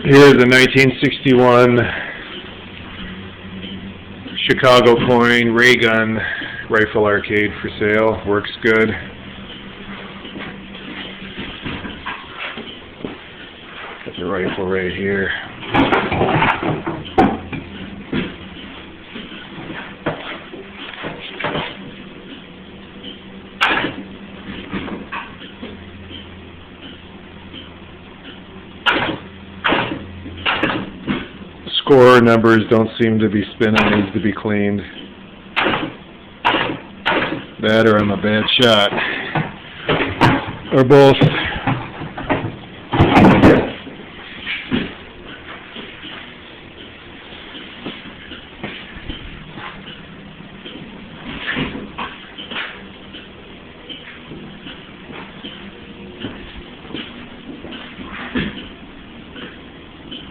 Here's a 1961 Chicago coin ray gun rifle arcade for sale. Works good. Got the rifle right here. Score numbers don't seem to be spinning, needs to be cleaned. That or I'm a bad shot. Or both.